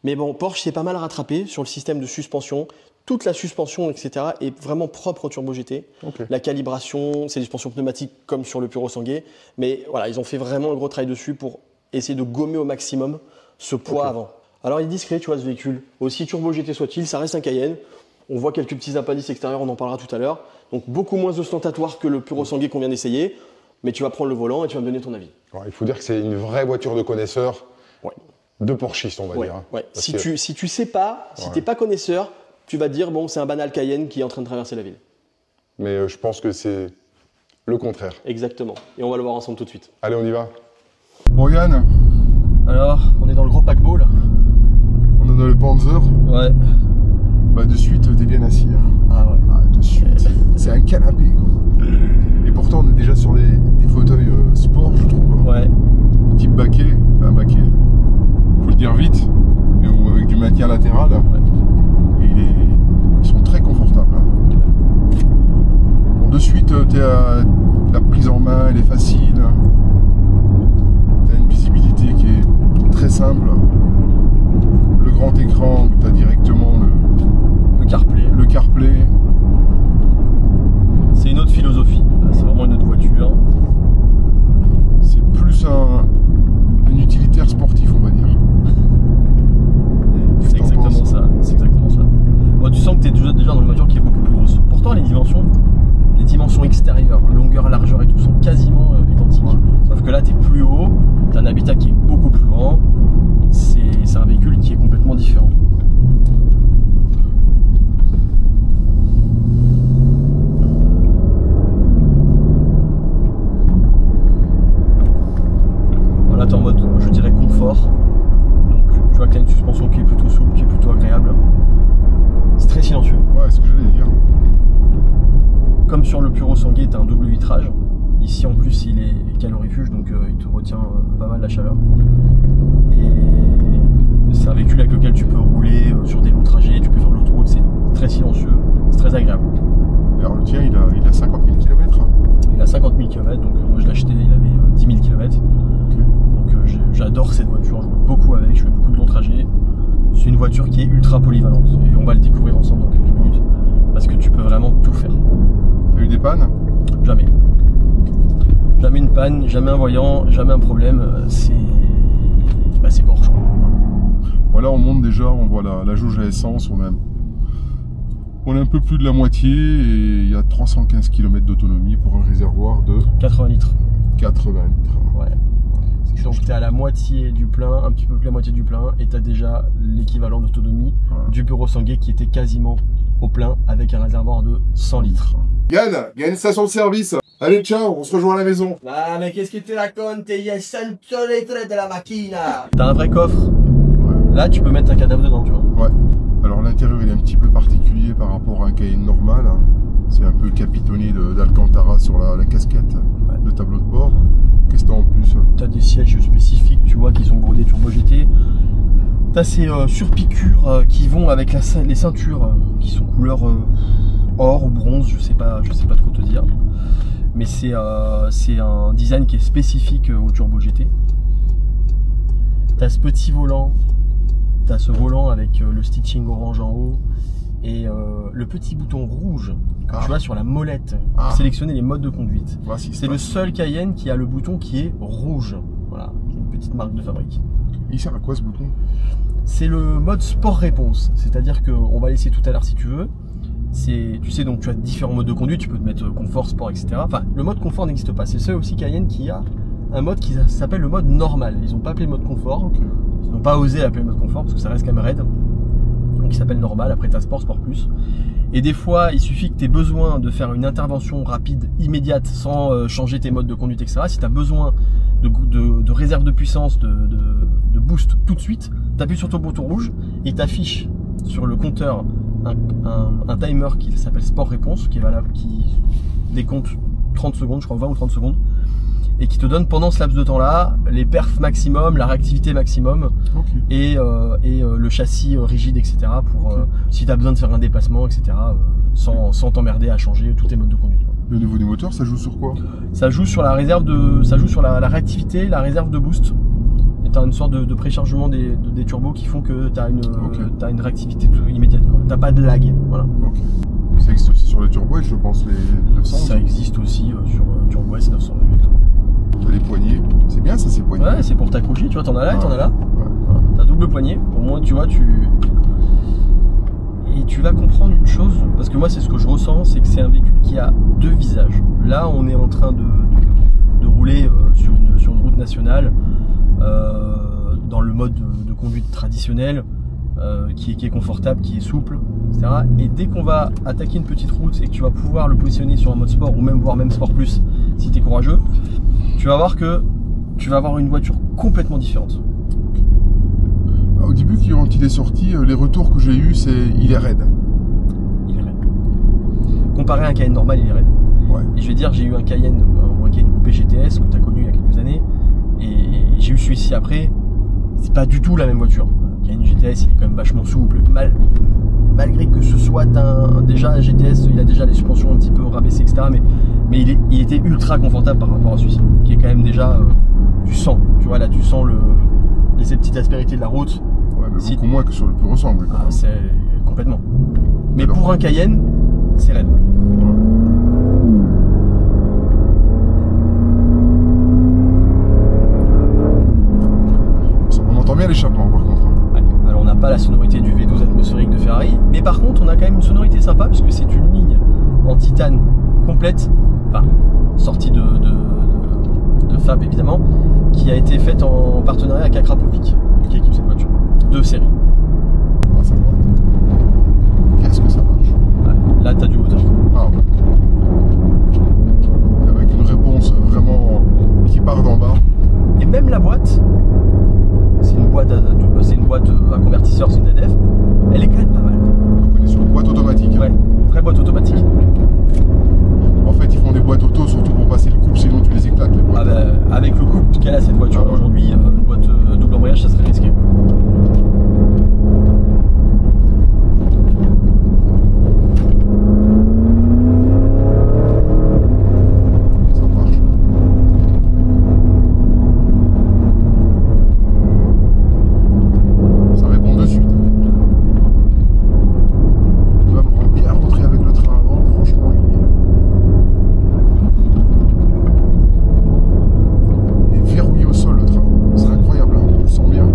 Mais bon, Porsche s'est pas mal rattrapé sur le système de suspension. Toute la suspension, etc. est vraiment propre au Turbo GT. La calibration, c'est des suspensions pneumatiques comme sur le Puro Sanguet. Mais voilà, ils ont fait vraiment un gros travail dessus pour essayer de gommer au maximum ce poids avant. Alors il est discret, tu vois, ce véhicule. Aussi Turbo GT soit-il, ça reste un Cayenne. On voit quelques petits appendices extérieurs, on en parlera tout à l'heure. Donc beaucoup moins ostentatoire que le Puro Sanguet qu'on vient d'essayer. Mais tu vas prendre le volant et tu vas me donner ton avis. Alors, il faut dire que c'est une vraie voiture de connaisseur. De porchiste, on va dire. Si tu sais pas, si tu n'es pas connaisseur, tu vas te dire bon, c'est un banal Cayenne qui est en train de traverser la ville. Mais je pense que c'est le contraire. Exactement. Et on va le voir ensemble tout de suite. Allez, on y va. Bon, Yann. Alors, on est dans le gros paquebot là. On est dans le Panzer. Ouais. Bah, de suite, t'es bien assis. Ah ouais. Ah, de suite. C'est un canapé, quoi. Et pourtant, on est déjà sur des fauteuils sport, je trouve. Ouais. Type baquet. Enfin, baquet. Faut le dire vite, mais avec du maintien latéral. Et ils sont très confortables. Bon, de suite, la prise en main, elle est facile. Tu as une visibilité qui est très simple. Le grand écran, tu as directement le CarPlay. C'est une autre philosophie. C'est vraiment une autre voiture. C'est plus une utilisation extérieur, longueur, largeur et tout sont quasiment identiques. Sauf que là, tu es plus haut, tu as un habitat qui est beaucoup plus grand. C'est un véhicule qui est complètement différent. Là, tu es en mode, je dirais, confort. Donc, tu vois que tu as une suspension qui est plutôt souple, qui est plutôt agréable. C'est très silencieux. Ouais, c'est ce que j'allais dire. Comme sur le Puro Sanguet, tu as un double vitrage. Ici, en plus, il est calorifuge, donc il te retient pas mal la chaleur. Et c'est un véhicule avec lequel tu peux rouler sur des longs trajets, tu peux faire de l'autoroute, c'est très silencieux, c'est très agréable. Et alors, le tien, il a 50 000 km. Il a 50 000 km, donc moi je l'ai acheté, il avait 10 000 km. Donc j'adore cette voiture, je roule beaucoup avec, je fais beaucoup de longs trajets. C'est une voiture qui est ultra polyvalente et on va le découvrir ensemble dans quelques minutes parce que tu peux vraiment tout faire. T'as eu des pannes? Jamais. Jamais une panne, jamais un voyant, jamais un problème. C'est Porsche. Voilà, on monte déjà, on voit la jauge à essence, on a un peu plus de la moitié et il y a 315 km d'autonomie pour un réservoir de 80 litres. 80 litres. Ouais. Donc tu es à la moitié du plein, un petit peu plus de la moitié du plein, et tu as déjà l'équivalent d'autonomie du Puro Sanguet qui était quasiment au plein avec un réservoir de 100 litres. Yann, il y a une station de service. Allez, ciao, on se rejoint à la maison. Ah, mais qu'est-ce que tu racontes? Il y a 100 litres de la machine. T'as un vrai coffre. Là, tu peux mettre un cadavre dedans, tu vois. Ouais. Alors l'intérieur, il est un petit peu particulier par rapport à un Cayenne normal. C'est un peu capitonné d'Alcantara sur la casquette, de tableau de bord. Qu'est-ce que t'as en plus? T'as des sièges spécifiques, tu vois, qui sont brodés Turbo GT. T'as ces surpiqûres qui vont avec les ceintures qui sont couleur or ou bronze, je sais pas trop te dire. Mais c'est un design qui est spécifique au Turbo GT. T'as ce petit volant, t'as ce volant avec le stitching orange en haut et le petit bouton rouge que tu vois sur la molette pour sélectionner les modes de conduite. C'est le seul Cayenne qui a le bouton qui est rouge. Voilà, qui est une petite marque de fabrique. Il sert à quoi ce bouton? C'est le mode sport réponse, c'est-à-dire qu'on va laisser tout à l'heure si tu veux. Tu sais, donc tu as différents modes de conduite, tu peux te mettre confort, sport, etc. Enfin, le mode confort n'existe pas. C'est le seul aussi Cayenne qui a un mode qui s'appelle le mode normal. Ils n'ont pas appelé le mode confort. Ils n'ont pas osé appeler le mode confort parce que ça reste quand même raide. Donc il s'appelle normal. Après tu as sport, sport plus. Et des fois, il suffit que tu aies besoin de faire une intervention rapide, immédiate, sans changer tes modes de conduite, etc. Si tu as besoin de réserve de puissance, de boost tout de suite, tu appuies sur ton bouton rouge et t'affiche sur le compteur un timer qui s'appelle Sport Réponse, qui est valable, qui décompte 30 secondes, je crois 20 ou 30 secondes, et qui te donne pendant ce laps de temps là les perfs maximum, la réactivité maximum, et le châssis rigide, etc. pour si tu as besoin de faire un dépassement, etc. sans t'emmerder à changer tous tes modes de conduite. Le niveau du moteur, ça joue sur quoi? Ça joue sur la réserve ça joue sur la réactivité, la réserve de boost. Et tu as une sorte de préchargement des turbos qui font que tu as une réactivité immédiate. Tu n'as pas de lag. Voilà. Ça existe aussi sur les Turbo S, je pense, les 900. Ça existe aussi sur Turbo S 900. Tu as les poignées. C'est bien ça, ces poignées. Ouais, c'est pour t'accrocher. Tu vois, t'en as là et t'en as là. Voilà. Tu as double poignée. Au moins, tu vois, Et tu vas comprendre une chose, parce que moi, c'est ce que je ressens, c'est que c'est un véhicule qui a deux visages. Là, on est en train de rouler sur une route nationale. Dans le mode de conduite traditionnel qui est confortable, qui est souple, etc. Et dès qu'on va attaquer une petite route et que tu vas pouvoir le positionner sur un mode sport ou même voire même sport plus si tu es courageux, tu vas voir que tu vas avoir une voiture complètement différente. Au début, quand il est sorti, les retours que j'ai eu, c'est il est raide. Il est raide. Comparé à un Cayenne normal, il est raide. Ouais. Et je vais dire, j'ai eu un Cayenne coupé GTS que tu as connu il y a quelques années. Et j'ai eu celui-ci après, c'est pas du tout la même voiture. Il y a une GTS, il est quand même vachement souple, malgré que ce soit déjà un GTS, il a déjà les suspensions un petit peu rabaissées, etc. Mais il était ultra confortable par rapport à celui-ci, qui est quand même déjà du sang. Tu vois, là tu sens les petites aspérités de la route. Ouais, mais beaucoup moins que sur le Puro Sanguet. C'est complètement. Mais alors, pour un Cayenne, c'est raide. On entend bien l'échappement par contre. Ouais. Alors on n'a pas la sonorité du V12 atmosphérique de Ferrari, mais par contre on a quand même une sonorité sympa puisque c'est une ligne en titane complète enfin, sortie de Fab évidemment, qui a été faite en partenariat avec Akrapovic, qui équipe cette voiture. 2 séries. Ah, ça va. Qu'est-ce que ça marche? Ouais, là, t'as du moteur. Ah ouais. Avec une réponse vraiment qui part d'en bas. Et même la boîte, c'est une boîte à convertisseur, c'est une ZF, elle est quand même pas mal. Donc on est sur une boîte automatique. Hein. Ouais, vraie boîte automatique. En fait, ils font des boîtes auto surtout pour passer le couple, sinon tu les éclates les boîtes. Ah bah, avec le couple qu'elle a cette voiture ouais. aujourd'hui, une boîte double embrayage, ça serait risqué. Ça marche. Ça répond de suite. Tu vas me bien rentrer avec le train avant, franchement il est verrouillé au sol le train. C'est incroyable, hein. Tu le sens bien.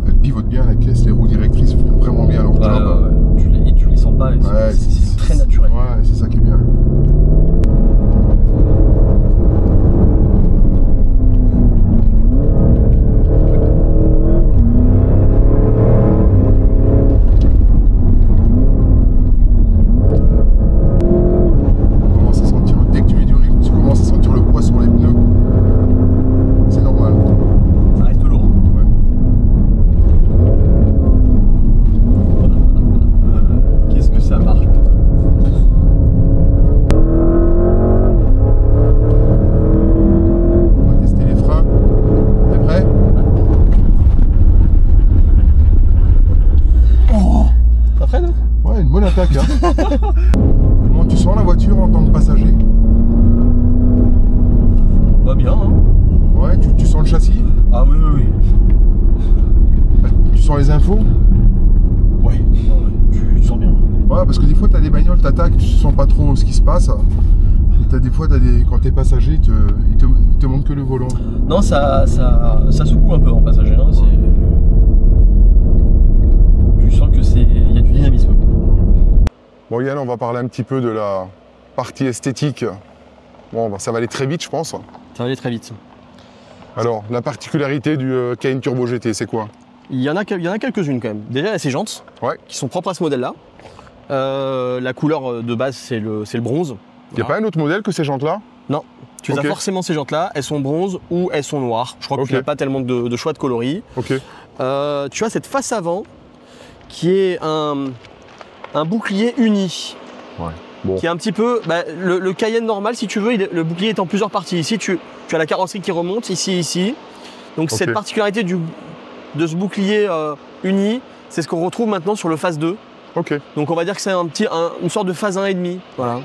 Elle pivote bien la caisse, les roues directrices font vraiment bien leur job. Tu les sens pas, et Ouais, c'est très naturel. Ouais, c'est ça qui est bien. On commence à sentir, dès que tu mets du rythme, tu commences à sentir le poids sur les pneus. C'est normal. Ça reste lourd. Ouais. Qu'est-ce que ça marche, putain. On va tester les freins. T'es prêt? Ça freine, hein? Ouais, une bonne attaque. Hein. Comment tu sens la voiture en tant que passager? Bah bien, hein. Ouais, tu sens le châssis? Ah oui, oui, oui. Tu sens les infos? Ouais, tu sens bien. Ouais, parce que des fois, t'as des bagnoles, t'attaques, tu sens pas trop ce qui se passe. Et des fois, quand t'es passager, il te manque que le volant. Non, ça secoue un peu en passager, hein. Tu sens que il y a du dynamisme. Bon Yann, on va parler un petit peu de la partie esthétique. Bon, bah, ça va aller très vite, je pense. Ça va aller très vite. Alors, la particularité du Cayenne Turbo GT, c'est quoi? Il y en a quelques-unes quand même. Déjà, il y a ces jantes Ouais. qui sont propres à ce modèle-là. La couleur de base, c'est le bronze. Il n'y a pas un autre modèle que ces jantes-là? Non, tu as Ok. forcément ces jantes-là. Elles sont bronzes ou elles sont noires. Je crois que Ok. tu n'as pas tellement de choix de coloris. Ok. Tu as cette face avant qui est un bouclier uni. Ouais. Bon. Qui est un petit peu. Bah, le Cayenne normal, si tu veux, le bouclier est en plusieurs parties. Ici, tu as la carrosserie qui remonte, ici. Donc, Ok. cette particularité de ce bouclier uni, c'est ce qu'on retrouve maintenant sur le phase 2. Ok. Donc, on va dire que c'est une sorte de phase 1,5. Voilà.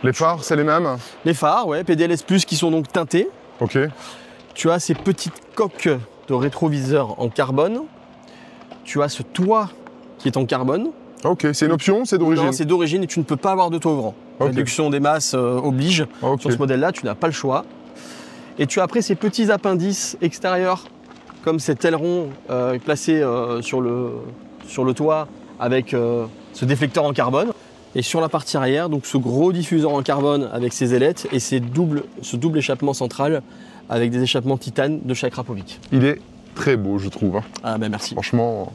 Les phares, c'est les mêmes? Les phares, ouais, PDLS+, qui sont donc teintés. Ok. Tu as ces petites coques de rétroviseur en carbone. Tu as ce toit qui est en carbone. Ok, c'est une option, c'est d'origine? Non, c'est d'origine et tu ne peux pas avoir de toit ouvrant. Ok. Réduction des masses oblige. Ok. Sur ce modèle-là, tu n'as pas le choix. Et tu as après ces petits appendices extérieurs, comme cet aileron placé sur le toit avec ce déflecteur en carbone. Et sur la partie arrière, donc ce gros diffuseur en carbone avec ses ailettes et ce double échappement central avec des échappements titane de chez Akrapovic. Il est très beau, je trouve. Hein. Ah ben merci. Franchement,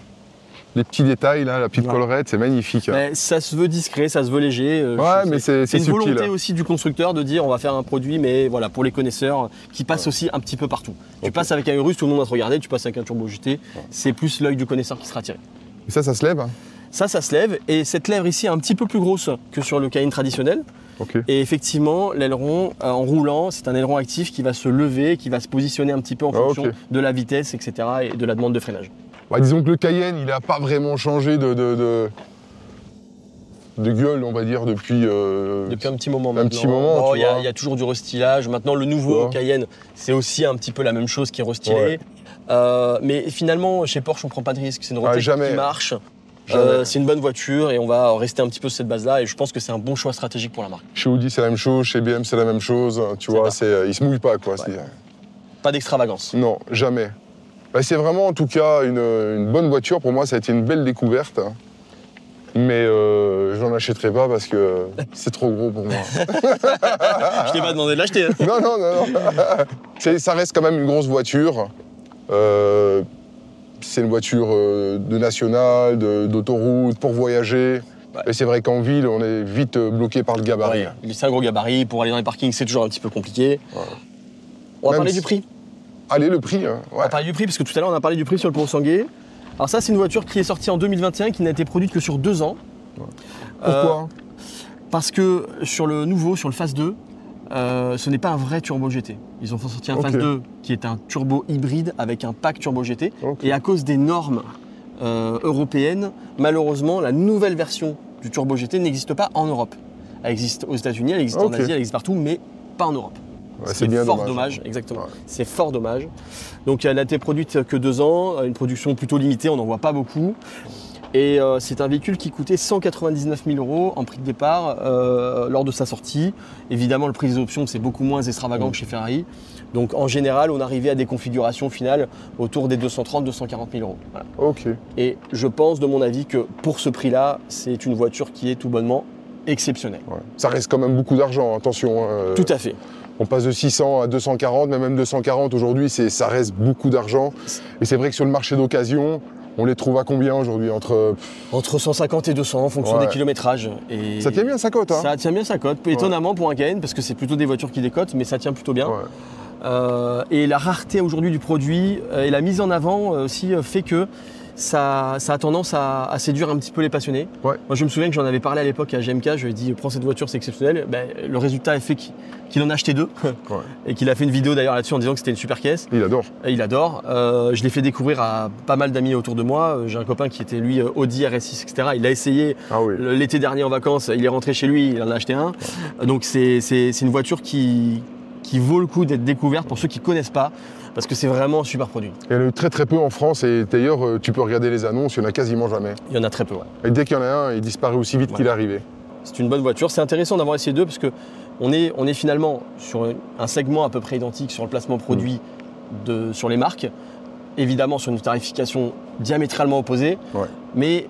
les petits détails, là, la petite Voilà. collerette, c'est magnifique. Hein. Mais ça se veut discret, ça se veut léger. Ouais, mais c'est une subtil. volonté aussi du constructeur de dire on va faire un produit, mais voilà, pour les connaisseurs, qui passe aussi un petit peu partout. Tu Ok. passes avec un Urus, tout le monde va te regarder, tu passes avec un Turbo GT, c'est plus l'œil du connaisseur qui sera attiré. Et ça se lève? Ça se lève, et cette lèvre ici est un petit peu plus grosse que sur le Cayenne traditionnel. Ok. Et effectivement, l'aileron, en roulant, c'est un aileron actif qui va se lever, qui va se positionner un petit peu en fonction ok. de la vitesse, etc. et de la demande de freinage. Bah, disons que le Cayenne, il n'a pas vraiment changé de gueule, on va dire, depuis... Depuis un petit moment maintenant. petit moment, Bon, tu il y a- vois. il y a toujours du restylage. Maintenant, le nouveau Tu vois. Cayenne, c'est aussi un petit peu la même chose qui est restylé. Ouais. Mais finalement, chez Porsche, on prend pas de risque. C'est une Ah, recette jamais. qui marche. Jamais. C'est une bonne voiture et on va rester un petit peu sur cette base-là. Et je pense que c'est un bon choix stratégique pour la marque. Chez Audi, c'est la même chose, chez BM, c'est la même chose. Tu vois, ça. ils se mouillent pas, quoi. Ouais. Pas d'extravagance. Non, jamais. Bah, c'est vraiment en tout cas une bonne voiture. Pour moi, ça a été une belle découverte. Mais je n'en achèterai pas parce que c'est trop gros pour moi. Je t'ai pas demandé de l'acheter. Hein. Non. Ça reste quand même une grosse voiture. C'est une voiture de nationale, d'autoroute, pour voyager. Ouais. Et c'est vrai qu'en ville, on est vite bloqué par le gabarit. Ouais, c'est un gros gabarit. Pour aller dans les parkings, c'est toujours un petit peu compliqué. Ouais. On va parler du prix. Allez, le prix. Hein. Ouais. On va parler du prix, parce que tout à l'heure, on a parlé du prix sur le Purosangue. Alors ça, c'est une voiture qui est sortie en 2021, qui n'a été produite que sur 2 ans. Ouais. Pourquoi Parce que sur le nouveau, sur le Phase 2, ce n'est pas un vrai turbo GT. Ils ont sorti un Phase 2 qui est un turbo hybride avec un pack turbo GT. Et à cause des normes européennes, malheureusement, la nouvelle version du turbo GT n'existe pas en Europe. Elle existe aux États-Unis, elle existe en Asie, elle existe partout, mais pas en Europe. Ouais, c'est bien fort dommage, exactement. Ouais. C'est fort dommage. Donc elle n'a été produite que 2 ans, une production plutôt limitée, on n'en voit pas beaucoup. Et c'est un véhicule qui coûtait 199 000 € en prix de départ lors de sa sortie. Évidemment, le prix des options, c'est beaucoup moins extravagant que chez Ferrari. Donc en général, on arrivait à des configurations finales autour des 230 000 € 240 000 €. Voilà. Ok. Et je pense, de mon avis, que pour ce prix-là, c'est une voiture qui est tout bonnement exceptionnelle. Ouais. Ça reste quand même beaucoup d'argent, attention. Tout à fait. On passe de 600 à 240, mais même 240 aujourd'hui, ça reste beaucoup d'argent. Et c'est vrai que sur le marché d'occasion, on les trouve à combien aujourd'hui? Entre 150 et 200 en fonction des kilométrages. Et ça tient bien sa cote, hein? Ça tient bien sa cote, étonnamment pour un Cayenne, parce que c'est plutôt des voitures qui décotent, mais ça tient plutôt bien. Ouais. Et la rareté aujourd'hui du produit et la mise en avant aussi fait que ça a tendance à séduire un petit peu les passionnés. Ouais. Moi, je me souviens que j'en avais parlé à l'époque à GMK, je lui ai dit prends cette voiture, c'est exceptionnel. Ben, le résultat est fait qu'il en a acheté 2 et qu'il a fait une vidéo d'ailleurs là-dessus en disant que c'était une super caisse. Il adore. Et il adore. Je l'ai fait découvrir à pas mal d'amis autour de moi. J'ai un copain qui était lui Audi RS6, etc. Il l'a essayé l'été dernier en vacances, il est rentré chez lui, il en a acheté un. Donc c'est une voiture qui vaut le coup d'être découverte pour ceux qui ne connaissent pas. Parce que c'est vraiment un super produit. Il y en a très très peu en France et d'ailleurs tu peux regarder les annonces, il n'y en a quasiment jamais. Il y en a très peu, ouais. Et dès qu'il y en a un, il disparaît aussi vite qu'il est arrivé. C'est une bonne voiture, c'est intéressant d'avoir essayé 2 parce qu'on est finalement sur un segment à peu près identique sur le placement produit sur les marques. Évidemment sur une tarification diamétralement opposée, mais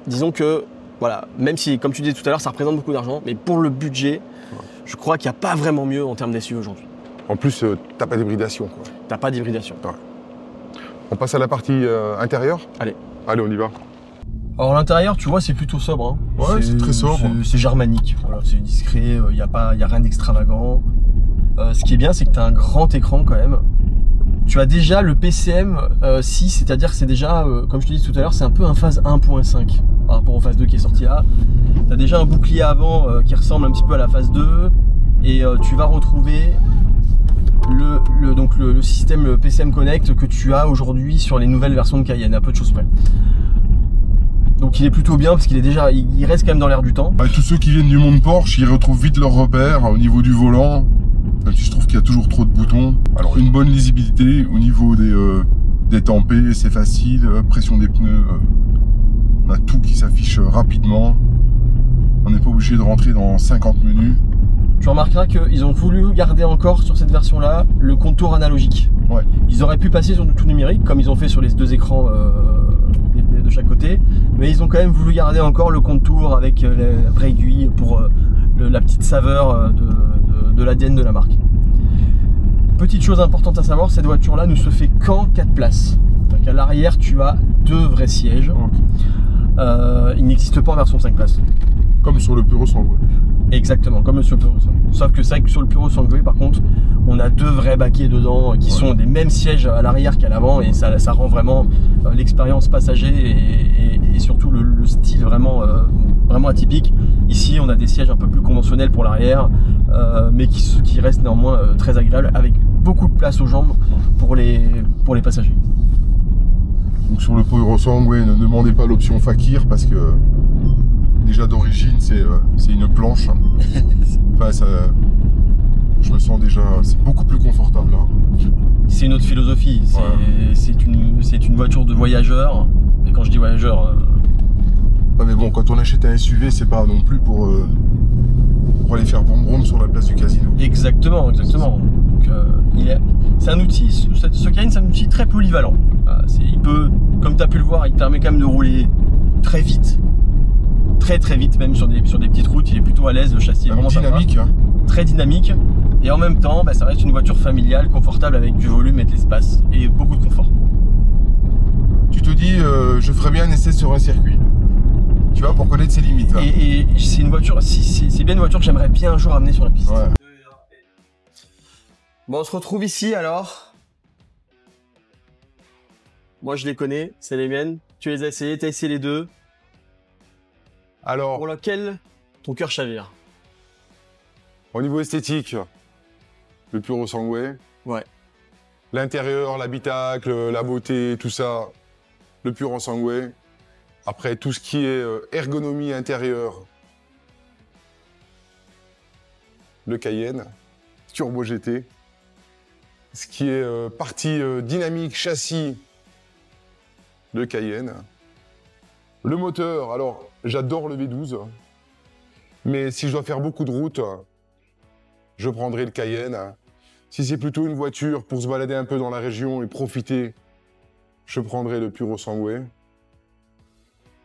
disons que, voilà, même si comme tu disais tout à l'heure ça représente beaucoup d'argent, mais pour le budget, je crois qu'il n'y a pas vraiment mieux en termes d'SUV aujourd'hui. En plus, t'as pas d'hybridation. T'as pas d'hybridation. Ouais. On passe à la partie intérieure. Allez, on y va. Alors l'intérieur, tu vois, c'est plutôt sobre. Hein. Ouais, c'est très sobre. C'est germanique. Voilà, c'est discret. Il y a rien d'extravagant. Ce qui est bien, c'est que tu as un grand écran quand même. Tu as déjà le PCM 6, c'est-à-dire que c'est déjà, comme je te disais tout à l'heure, c'est un peu un phase 1.5 par rapport au phase 2 qui est sorti là. Tu as déjà un bouclier avant qui ressemble un petit peu à la phase 2 et tu vas retrouver le système PCM Connect que tu as aujourd'hui sur les nouvelles versions de Cayenne, à peu de choses près. Donc il est plutôt bien parce qu'il est déjà, il reste quand même dans l'air du temps. Tous ceux qui viennent du monde Porsche, ils retrouvent vite leurs repères au niveau du volant. Je trouve qu'il y a toujours trop de boutons. Alors une bonne lisibilité au niveau des tempés, c'est facile. Pression des pneus, on a tout qui s'affiche rapidement. On n'est pas obligé de rentrer dans 50 menus. Tu remarqueras qu'ils ont voulu garder encore sur cette version-là le contour analogique. Ouais. Ils auraient pu passer sur du tout numérique, comme ils ont fait sur les 2 écrans de chaque côté, mais ils ont quand même voulu garder encore le contour avec la vraie aiguille pour la petite saveur de l'ADN de la marque. Petite chose importante à savoir, cette voiture-là ne se fait qu'en 4 places. Donc à l'arrière, tu as 2 vrais sièges. Il n'existe pas en version 5 places. Comme sur le Purosangue. Exactement, comme sur le Purosangue. Sauf que c'est vrai que sur le Purosangue, par contre, on a 2 vrais baquets dedans qui sont des mêmes sièges à l'arrière qu'à l'avant et ça rend vraiment l'expérience passager et surtout le style vraiment atypique. Ici, on a des sièges un peu plus conventionnels pour l'arrière, mais qui restent néanmoins très agréables avec beaucoup de place aux jambes pour les passagers. Donc sur le Purosangue, ne demandez pas l'option Fakir parce que déjà d'origine c'est une planche. Enfin, je me sens déjà, c'est beaucoup plus confortable là. C'est une autre philosophie, c'est une voiture de voyageur. Et quand je dis voyageur, ouais, mais bon, quand on achète un SUV, c'est pas non plus pour aller faire brom brom sur la place du casino. Exactement. Donc, c'est un outil, ce Cayenne, c'est un outil très polyvalent. Il peut, comme tu as pu le voir, il te permet quand même de rouler très vite. Très vite, même sur des petites routes. Il est plutôt à l'aise, le châssis est vraiment dynamique. sympa, très dynamique. Et en même temps, ça reste une voiture familiale, confortable, avec du volume et de l'espace. Et beaucoup de confort. Tu te dis, je ferais bien un essai sur un circuit. Tu vois, pour connaître ses limites. Hein. Et c'est une voiture, c'est bien une voiture que j'aimerais bien un jour amener sur la piste. Ouais. Bon, on se retrouve ici alors. Moi, je les connais, c'est les miennes. Tu les as essayées, tu as essayé les deux. Alors, Pour lequel ton cœur chavire? au niveau esthétique, le Puro Sangue. Ouais. L'intérieur, l'habitacle, la beauté, tout ça, le Puro Sangue. Après, tout ce qui est ergonomie intérieure, le Cayenne, Turbo GT. Ce qui est partie dynamique, châssis, le Cayenne. Le moteur, alors, j'adore le V12. Mais si je dois faire beaucoup de routes, je prendrai le Cayenne. Si c'est plutôt une voiture pour se balader un peu dans la région et profiter, je prendrai le Puro Sangue.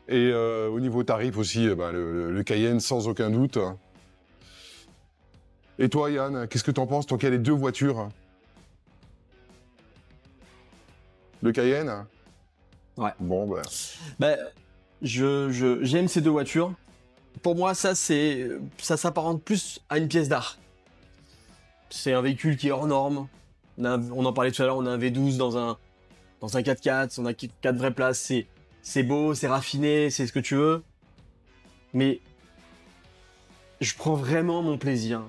Et au niveau tarif aussi, le Cayenne sans aucun doute. Et toi Yann, qu'est-ce que t'en penses, toi qui as les deux voitures? Le Cayenne? Ouais. Bon, J'aime ces deux voitures. Pour moi, ça s'apparente plus à une pièce d'art. C'est un véhicule qui est hors norme. On en parlait tout à l'heure, on a un V12 dans un 4x4, on a 4 vraies places, c'est beau, c'est raffiné, c'est ce que tu veux. Mais je prends vraiment mon plaisir.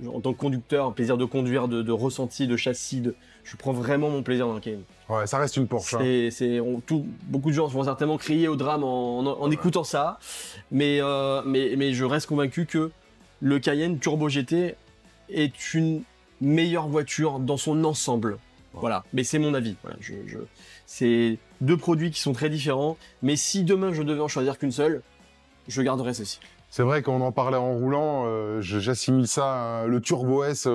En tant que conducteur, un plaisir de conduire, de ressenti, de châssis, je prends vraiment mon plaisir dans le Cayenne. ouais, ça reste une Porsche. Hein. Beaucoup de gens vont certainement crier au drame en écoutant ça, mais je reste convaincu que le Cayenne Turbo GT est une meilleure voiture dans son ensemble. Voilà, mais c'est mon avis. Voilà, c'est deux produits qui sont très différents, mais si demain je devais en choisir qu'une seule, je garderais celle-ci. C'est vrai qu'on en parlait en roulant, j'assimile ça à le Turbo S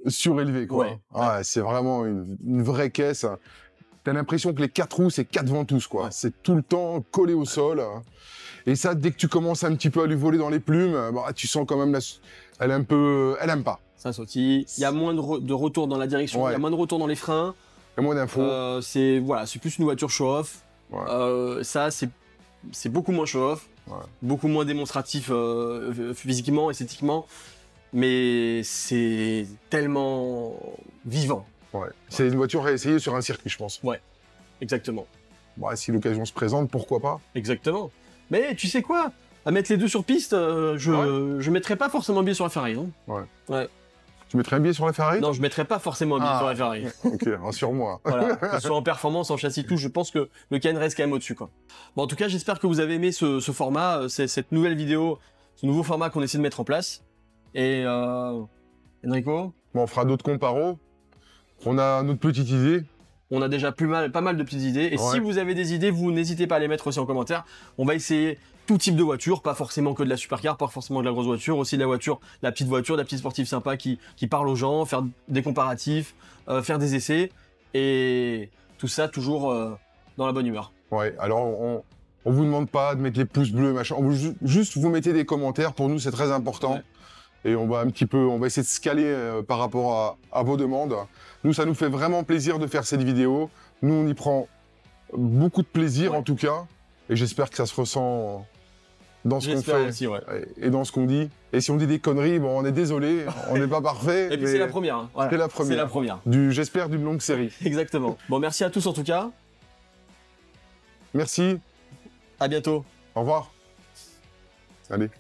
surélevé, quoi. Ouais. C'est vraiment une vraie caisse. T'as l'impression que les 4 roues, c'est 4 ventouses, quoi. Ouais. C'est tout le temps collé au sol. Et ça, dès que tu commences un petit peu à lui voler dans les plumes, tu sens quand même elle aime pas. Ça sautille, il y a moins de retour dans la direction, il y a moins de retour dans les freins. Il y a moins d'infos. C'est plus une voiture show-off. Ouais. Ça, c'est beaucoup moins show-off, beaucoup moins démonstratif physiquement, esthétiquement, mais c'est tellement vivant. Ouais. C'est une voiture à essayer sur un circuit, je pense. Ouais, exactement. Si l'occasion se présente, pourquoi pas? Exactement. Mais tu sais quoi? À mettre les deux sur piste, je mettrais pas forcément un billet sur la Ferrari, non? Ouais. Tu mettrais un billet sur la Ferrari? Non, je mettrais pas forcément un billet sur la Ferrari. Ok, rassure-moi. Voilà, que ce soit en performance, en châssis, tout, je pense que le Cayenne reste quand même au-dessus, quoi. Bon, en tout cas, j'espère que vous avez aimé ce format, cette nouvelle vidéo, ce nouveau format qu'on essaie de mettre en place. Et Enrico? Bon, on fera d'autres comparos. On a notre petite idée. On a déjà pas mal de petites idées. Et si vous avez des idées, vous n'hésitez pas à les mettre aussi en commentaire. On va essayer tout type de voiture, pas forcément que de la supercar, pas forcément de la grosse voiture, aussi de la voiture, la petite sportive sympa qui parle aux gens, faire des comparatifs, faire des essais. Et tout ça toujours dans la bonne humeur. Ouais, alors on vous demande pas de mettre les pouces bleus, machin. Juste vous mettez des commentaires, pour nous c'est très important. Ouais. Et on va essayer de se caler par rapport à vos demandes. Nous, ça nous fait vraiment plaisir de faire cette vidéo. Nous, on y prend beaucoup de plaisir en tout cas. Et j'espère que ça se ressent dans ce qu'on fait aussi, et dans ce qu'on dit. Et si on dit des conneries, bon, on est désolé, on n'est pas parfait. Et puis c'est la première. Hein. Voilà. C'est la première. J'espère d'une longue série. Exactement. Bon, merci à tous en tout cas. Merci. À bientôt. Au revoir. Allez.